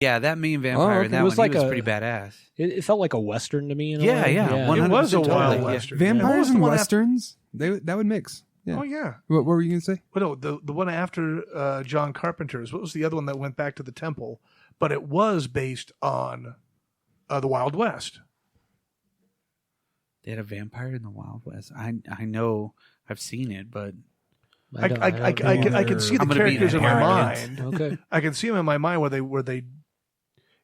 Yeah, that main vampire in that was one, he was pretty badass. It felt like a Western to me. In a Yeah, way. yeah. It was a wild totally. Western. Vampires Yeah. and Westerns, that would mix. Yeah. Oh, yeah. What were you going to say? Well, no, the one after John Carpenter's, what was the other one that went back to the temple? But it was based on the Wild West. They had a vampire in the Wild West. I know I've seen it, but I can see the characters in my mind. Okay. I can see them in my mind where they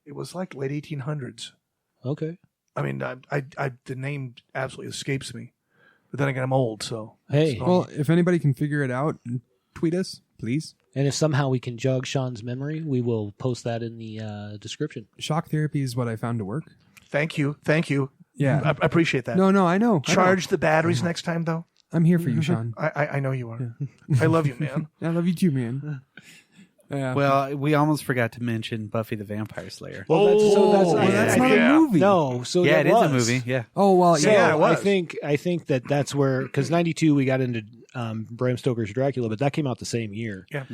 it was like late 1800s. Okay. I mean, the name absolutely escapes me. But then again, I'm old, so. Hey. Well, if anybody can figure it out, tweet us, please. And if somehow we can jog Sean's memory, we will post that in the description. Shock therapy is what I found to work. Thank you. Yeah. I appreciate that. No, I know. Charge the batteries next time, though. I'm here for you, Sean. I know you are. I love you, man. I love you too, man. well, we almost forgot to mention Buffy the Vampire Slayer. Well, that's not a movie. No, so yeah, that it is was a movie. Yeah. Oh well, So Yeah, it was. I think that's where, because 92 we got into Bram Stoker's Dracula, but that came out the same year. Yeah.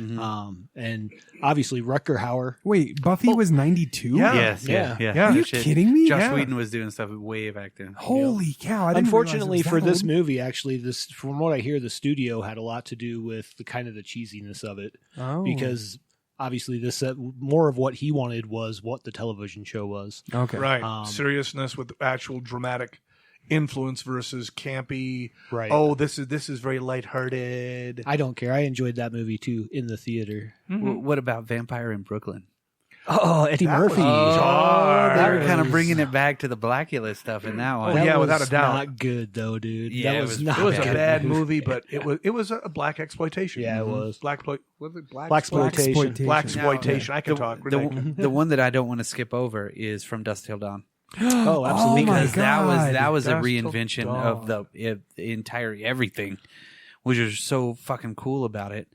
And obviously Rutger Hauer. Wait, Buffy was 92? Yeah. Yes. Yeah. Yeah. Are you Shit. kidding me? Joss Yeah. Whedon was doing stuff way back then. Holy cow! I didn't Unfortunately realize it for was this that movie, actually, this, from what I hear, the studio had a lot to do with the kind of the cheesiness of it, old. because obviously this more of what he wanted was what the television show was. Okay. Right. Seriousness with actual dramatic influence versus campy. Right. Oh, this is very lighthearted. I don't care. I enjoyed that movie too in the theater. What about Vampire in Brooklyn? Oh, Eddie That Murphy. was dark. They were kind of bringing it back to the Blackula stuff in that one. Oh, yeah, was without a doubt. Not good though, dude. Yeah, that it was was- not. It was a good. bad movie, but it was a black exploitation. Yeah, it was. Blaxploitation. Blaxploitation. I can talk. The one that I don't want to skip over is From Dusk Till Dawn. Oh, absolutely. my Because God. that was a Dusk Till reinvention Dawn. of the entire everything, which was so fucking cool about it.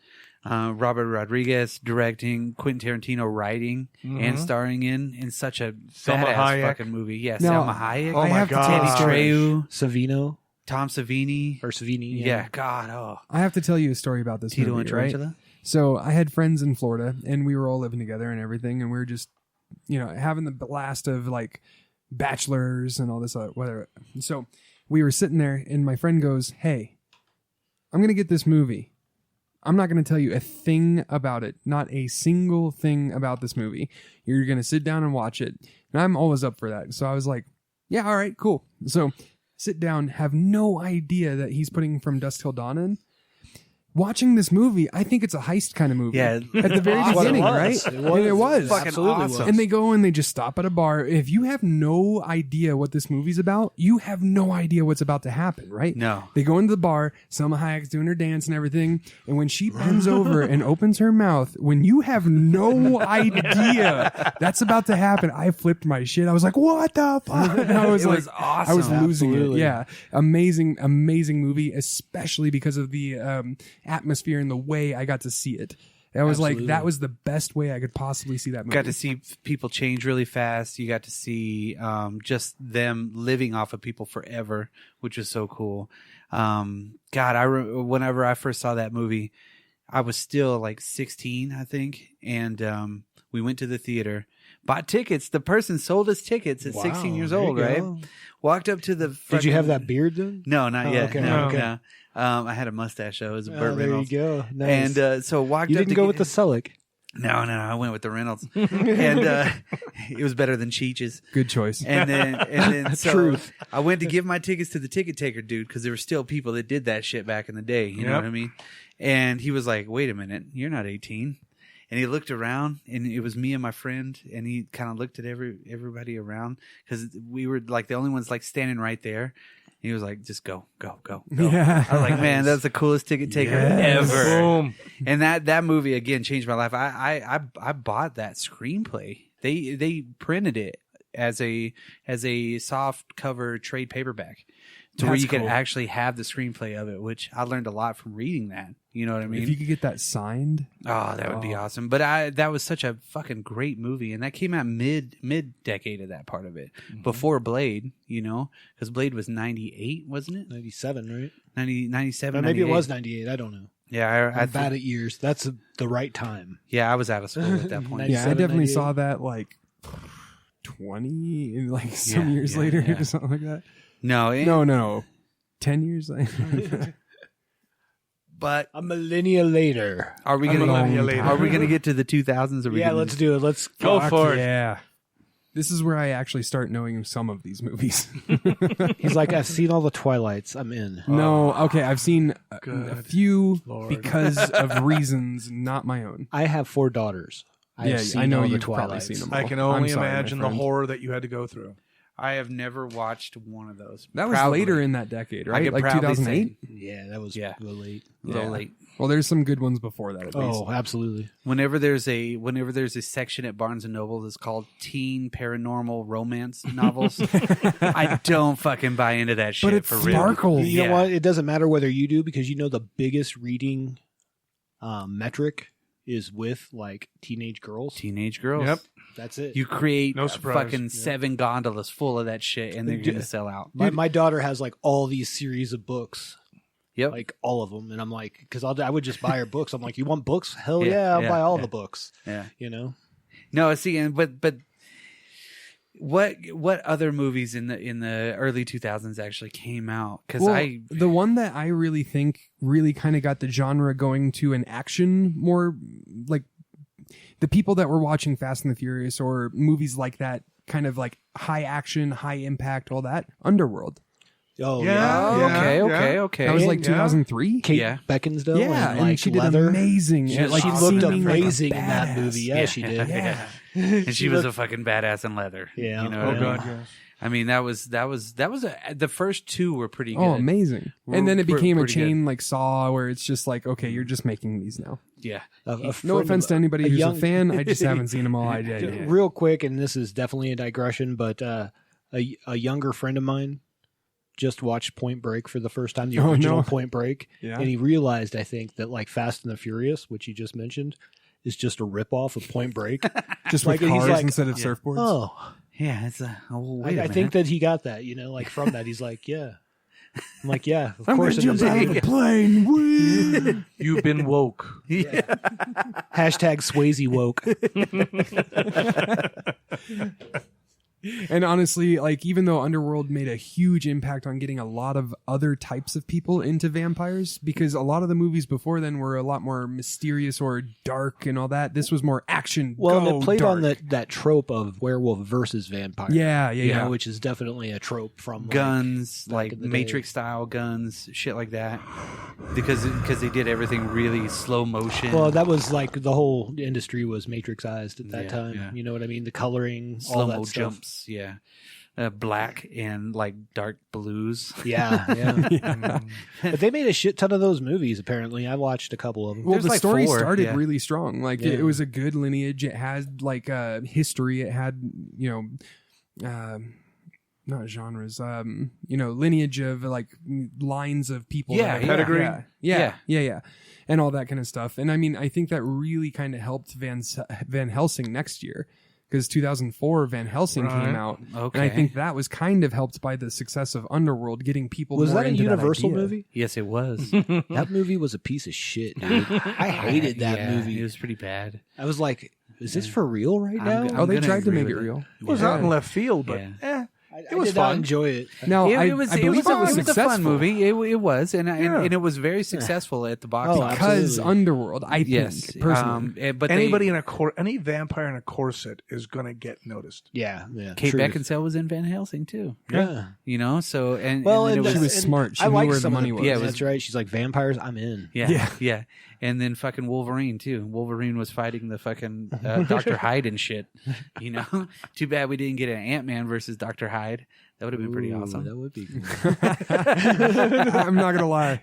Robert Rodriguez directing, Quentin Tarantino writing and starring in such a Selma badass Hayek. fucking movie. Yeah, Now, Selma Hayek. Oh I my have to God. tell you Teddy a story. Trejo, Savino Tom Savini. or Savini. Yeah, God, oh. I have to tell you a story about this Tito movie, and right? Tarantula. So I had friends in Florida, and we were all living together and everything, and we were just, having the blast of like bachelors and all this other whatever. So we were sitting there, and my friend goes, "Hey, I'm gonna get this movie. I'm not gonna tell you a thing about it, not a single thing about this movie. You're gonna sit down and watch it." And I'm always up for that. So I was like, "Yeah, all right, cool." So sit down, have no idea that he's putting From Dusk Till Dawn in. Watching this movie, I think it's a heist kind of movie. Yeah. At the very Awesome. beginning, It was. right? It was. And it was. Fucking Absolutely awesome. was. And they go and they just stop at a bar. If you have no idea what this movie's about, you have no idea what's about to happen, right? No. They go into the bar, Selma Hayek's doing her dance and everything, and when she bends over and opens her mouth, when you have no idea that's about to happen, I flipped my shit. I was like, what the fuck? And I was It like, was awesome. I was losing Absolutely. it. Yeah. Amazing movie, especially because of the atmosphere and the way I got to see it. I was like, that was the best way I could possibly see that movie. Got to see people change really fast. You got to see just them living off of people forever, which was so cool. Whenever I first saw that movie, I was still like 16, I think, and we went to the theater, bought tickets. The person sold us tickets at 16 years there you old, right? go. Walked up to the. Did you have that beard then? No, not Oh, yet. okay, No, okay. no. I had a mustache though. It was a Burt there you Reynolds. go. Nice. And so walked you up didn't to go get- with the Selleck. No, I went with the Reynolds, and it was better than Cheech's. Good choice. And then so Truth. I went to give my tickets to the ticket taker dude because there were still people that did that shit back in the day. You know Yep. what I mean? And he was like, "Wait a minute, you're not 18." And he looked around, and it was me and my friend, and he kind of looked at everybody around because we were like the only ones like standing right there. He was like, "Just go." Yeah. I was like, "Man, that's the coolest ticket taker Yes. ever." Boom. And that movie again changed my life. I bought that screenplay. They printed it as a soft cover trade paperback to where That's you could cool. actually have the screenplay of it, which I learned a lot from reading that. You know what I mean? If you could get that signed, Oh, that would be awesome. But that was such a fucking great movie, and that came out mid decade of that part of it, before Blade. You know, because Blade was 98, wasn't it? 97, right? 97. Or maybe it 98. was 98. I don't know. Yeah, I'm bad at years. That's the right time. I was out of school at that point. Yeah, I 97, definitely 98. saw that like 20 and like some years later or something like that. No. 10 years later. But A millennia later. are we gonna get to the 2000s? Or Yeah, let's do it. Let's Go for it. Yeah. This is where I actually start knowing some of these movies. He's like, I've seen all the Twilights. I'm in. No, okay, I've seen a Good few Lord. because of reasons not my own. I have 4 daughters. I've seen I know all the you've probably Twilights. seen them. I can I'm only sorry, my imagine the friend. horror that you had to go through. I have never watched one of those. That was Proudly. later in that decade, I right? could Like proudly 2008. Yeah, that was Yeah. a little late. A little Yeah. late. Well, there's some good ones before that at least. Oh, absolutely. Whenever there's a section at Barnes and Noble that's called teen paranormal romance novels, I don't fucking buy into that shit. But it for real. sparkles. You know what? It doesn't matter whether you do, because you know the biggest reading metric is with like teenage girls. Teenage girls. Yep. That's it. You create No surprise. fucking 7 gondolas full of that shit, and they're gonna sell out. my daughter has like all these series of books. Yep. Like all of them, and I'm like, because I would just buy her books. I'm like, you want books? Hell Yeah, yeah, I'll yeah, buy all yeah. the books. Yeah. You know, No, see, and but what other movies in the early 2000s actually came out? Because Well, the one that I really think really kind of got the genre going to an action more, like the people that were watching Fast and the Furious or movies like that, kind of like high action, high impact, all that. Underworld. oh Yeah. okay. That was like Yeah. 2003. Kate Yeah. Beckinsale, Yeah, and, and like she leather. did amazing. She and, was like, She looked seeming like a amazing in that badass. movie. Yeah, she did. Yeah. And she was looked- a fucking badass in leather. Yeah. You know Oh what I mean? God, yes. I mean, that was the first 2 were pretty good. Oh, amazing. And then it We're became a pretty good. chain like Saw, where it's just like, okay, you're just making these now. Yeah. A No offense to anybody a who's young- a fan. I just haven't seen them all. I did. Yeah. Real quick, and this is definitely a digression, but a younger friend of mine just watched Point Break for the first time, the Oh, original no. Point Break, Yeah. and he realized, I think, that like Fast and the Furious, which you just mentioned, is just a ripoff of Point Break. Just Like, with he's cars like, instead of yeah. surfboards. Oh, Yeah, it's wait a I minute. think that he got that, like from that. He's like, yeah. I'm like, yeah, of I'm course gonna it jump out of is. the plane. Woo! You've been woke. Yeah. Hashtag Swayze woke. And honestly, like even though Underworld made a huge impact on getting a lot of other types of people into vampires, because a lot of the movies before then were a lot more mysterious or dark and all that. This was more action. Well, go and it played on dark. that trope of werewolf versus vampire. Yeah, you know, yeah. which is definitely a trope from like, Guns, like in the day. Matrix style guns, shit like that. Because they did everything really slow motion. Well, that was like the whole industry was matrixized at that Yeah, time. yeah. You know what I mean? The coloring, all slow that mo stuff. jumps, yeah. Black and like dark blues. Yeah, yeah. But they made a shit ton of those movies. Apparently, I watched a couple of them. Well, There's the like story 4, started yeah. really strong. Like Yeah. it was a good lineage. It had like history. It had not genres. Lineage of like lines of people. Yeah, that- pedigree. Yeah, and all that kind of stuff. And I mean, I think that really kind of helped Van Helsing next year. Because 2004 Van Helsing Right. came out, Okay. and I think that was kind of helped by the success of Underworld, getting people Was more that a into Universal idea. movie? Yes, it was. That movie was a piece of shit, dude. I hated that Yeah, movie. It was pretty bad. I was like, is this for real right now? I'm Oh, they gonna tried to agree make it with it. real. It was out in left field, but Yeah. I was did not fun. enjoy it. Now, I was believe it was a successful. fun movie. It was, and Yeah. it was very successful at the box Oh, office. because absolutely. Underworld, I think, Yes, personally. but anybody any vampire in a corset is going to get noticed. Yeah, yeah. Kate truth. Beckinsale was in Van Helsing too. Yeah. You know, so and Well, and and then She it was smart. She I knew like where the some of money was. Yeah, it was- That's right. She's like, vampires, I'm in. yeah, and then fucking Wolverine too. Wolverine was fighting the fucking Dr. Hyde and shit. You know, too bad we didn't get an Ant-Man versus Dr. Hyde. That would have been pretty Ooh, awesome. That would be cool. I'm not gonna lie.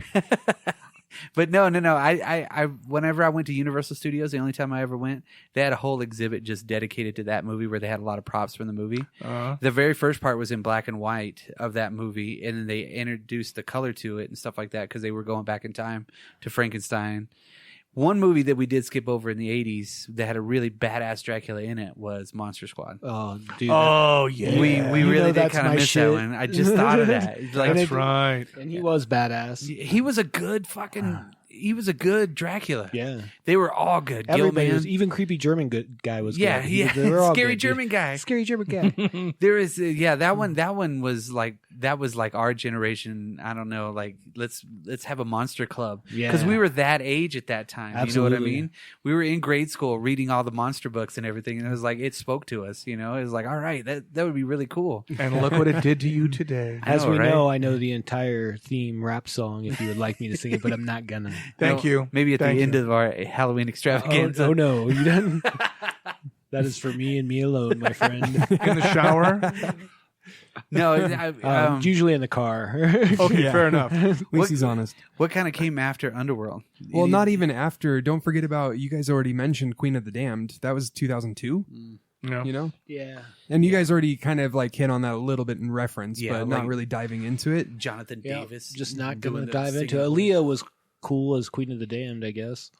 But no. I whenever I went to Universal Studios, the only time I ever went, they had a whole exhibit just dedicated to that movie where they had a lot of props from the movie. The very first part was in black and white of that movie, and then they introduced the color to it and stuff like that because they were going back in time to Frankenstein. One movie that we did skip over in the 80s that had a really badass Dracula in it was Monster Squad. Oh, dude. Oh yeah, We You really know did that's kind of my miss shit. that one. I just thought of that. Like, that's right. and he was badass. he was a good fucking. he was a good Dracula. Yeah. They were all good. Everybody Gilman. was, even creepy German guy was Yeah, good. yeah. They were all Scary good, German dude. guy. Scary German guy. There is, that one was like our generation. I don't know, like let's have a monster club because we were that age at that time. Absolutely. You know what I mean? We were in grade school reading all the monster books and everything, and it was like it spoke to us. It was like, all right, that would be really cool. And look what it did to you today. As we right? know, I know the entire theme rap song if you would like me to sing it, but I'm not gonna. Thank you. Maybe at Thank the end you. of our Halloween extravaganza. Oh no, you didn't. That is for me and me alone, my friend. In the shower. No, Usually in the car. Okay, Yeah. fair enough. At least he's honest. what kind of came after Underworld? Well, not even after. Don't forget about, you guys already mentioned Queen of the Damned. That was 2002, No. you know? Yeah. And you guys already kind of like hit on that a little bit in reference, Yeah, but like- not really diving into it. Jonathan Yeah, Davis. just not doing gonna the dive into it. singing Aaliyah was cool as Queen of the Damned, I guess.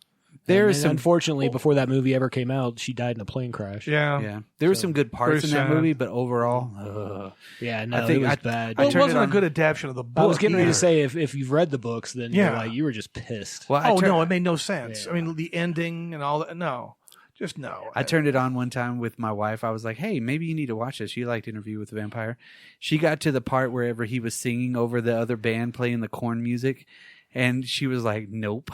There is And some unfortunately, before that movie ever came out, she died in a plane crash. Yeah. Yeah, there were some good parts in Very that sad. movie, but overall, Yeah, no, I think it was I- bad. Well, it turned wasn't it a on- good adaptation of the book. I was getting ready either. to say if you've read the books, then Yeah. you were just pissed. well, Oh, no, it made no sense. Yeah. I mean, the ending and all that. No. Just no. I turned it on one time with my wife. I was like, "Hey, maybe you need to watch this." She liked Interview with the Vampire. She got to the part wherever he was singing over the other band playing the corn music, and she was like, "Nope."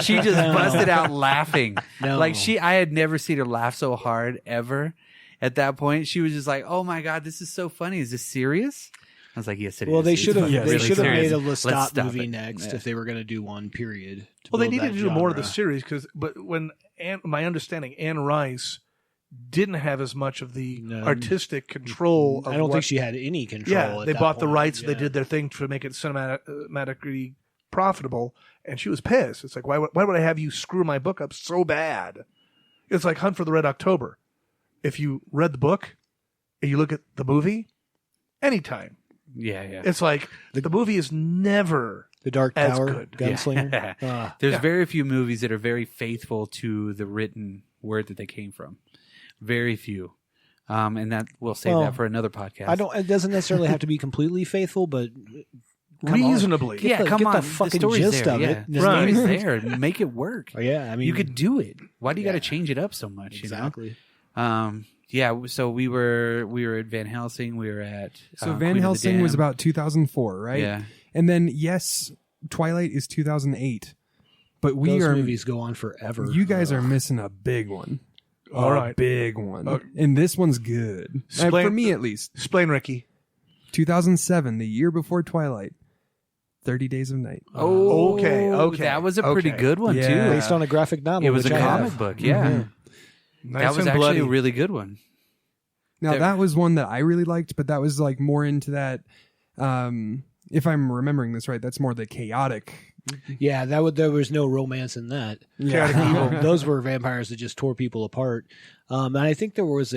She just busted out laughing. No. Like I had never seen her laugh so hard ever. At that point, she was just like, "Oh my god, this is so funny. Is this serious?" I was like, "Yes, it is." Well, they It's should have. really They should have serious. made a Let's Lestat stop movie it. next Yeah. if they were going to do one. Period. Well, they build needed that to do more of the genre. series but when my understanding, Anne Rice didn't have as much of the No. artistic control. Of I don't what- think she had any control. Yeah, at they that bought the point. rights. They Yeah. did their thing to make it cinematically profitable, and she was pissed. It's like, why would I have you screw my book up so bad? It's like Hunt for the Red October. If you read the book and you look at the movie, anytime. Yeah. It's like the movie is never The Dark as Tower good. Gunslinger. There's Yeah. very few movies that are very faithful to the written word that they came from. Very few. And that we'll save Well, that for another podcast. I don't. It doesn't necessarily have to be completely faithful, but come on. reasonably. Yeah, the- come get on. the fucking story's gist there, of yeah. it. The Right. story's there. Make it work. Oh, yeah, I mean, You could do it. Why do you got to Yeah. change it up so much? exactly. You know? Yeah. So we were at Van Helsing. We were at So Queen Van of the Helsing was Damned. about 2004, right? Yeah. And then, yes, Twilight is 2008. But we Those are, movies go on forever. you guys are missing a big one. All a right. big one. Okay. And this one's good. Explain- For me, at least. Explain, Ricky. 2007, the year before Twilight. 30 Days of Night. Oh, Okay. That was a pretty Okay. good one Yeah. too. based on a graphic novel. It was which a I comic have. book. Yeah. Mhm. Nice That was and actually bloody. a really good one. Now, There- that was one that I really liked, but that was like more into that. If I'm remembering this right, that's more the chaotic. Yeah, there was no romance in that. Chaotic evil. Those were vampires that just tore people apart. And I think there was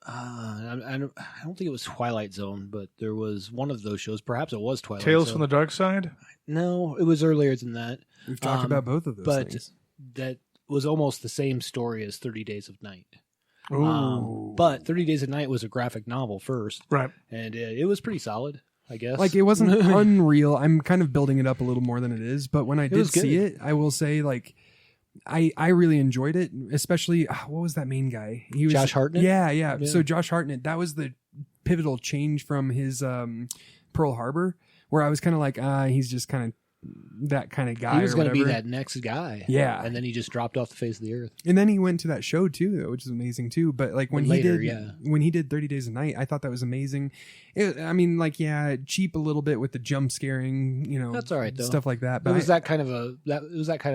I don't think it was Twilight Zone, but there was one of those shows. Perhaps it was Twilight Tales Zone. from the Dark Side. No, it was earlier than that. We've talked about both of those but things. that was almost the same story as 30 Days of Night. Ooh. But 30 Days of Night was a graphic novel first, Right. and it was pretty solid, I guess. Like, it wasn't unreal. I'm kind of building it up a little more than it is, but when I did was good. see it, I will say, like, I really enjoyed it, especially what was that main guy? He was Josh Hartnett? Yeah. Yeah. So Josh Hartnett, that was the pivotal change from his Pearl Harbor, where I was kind of like, he's just kind of that kind of guy. he was going going to to be that next guy. Yeah. And then he just dropped off the face of the earth. And then he went to that show too, though, which is amazing too. But like when Later, when he did 30 Days a Night, I thought that was amazing. Cheap a little bit with the jump scaring, That's all right, though. stuff like that. But It was that kind of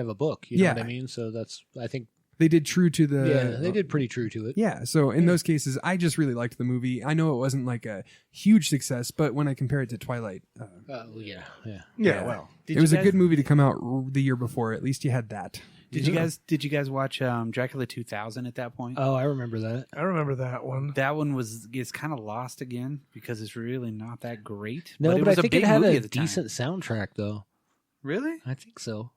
a book, you know Yeah. what I mean? So I think they did true to the. they did pretty true to it. Yeah, so in those cases, I just really liked the movie. I know it wasn't like a huge success, but when I compare it to Twilight, Yeah. Yeah. Well. Did it was you a guys- good movie to come out the year before. At least you had that. Did you guys watch Dracula 2000 at that point? Oh, I remember that. I remember that one. That one is kind of lost again because it's really not that great. No, it but was I think a it big had movie a at the time. decent soundtrack, though. Really? I think so.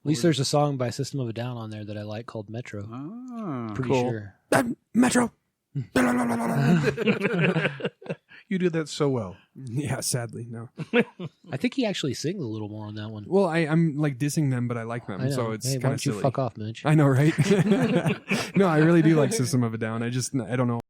At least there's a song by System of a Down on there that I like called Metro. Oh, Pretty cool. sure. Metro. You do that so well. Yeah, sadly, no. I think he actually sings a little more on that one. Well, I'm like dissing them, but I like them, I know. so it's Hey, why kind don't of you silly. fuck off, Mitch? I know, right? No, I really do like System of a Down. I don't know.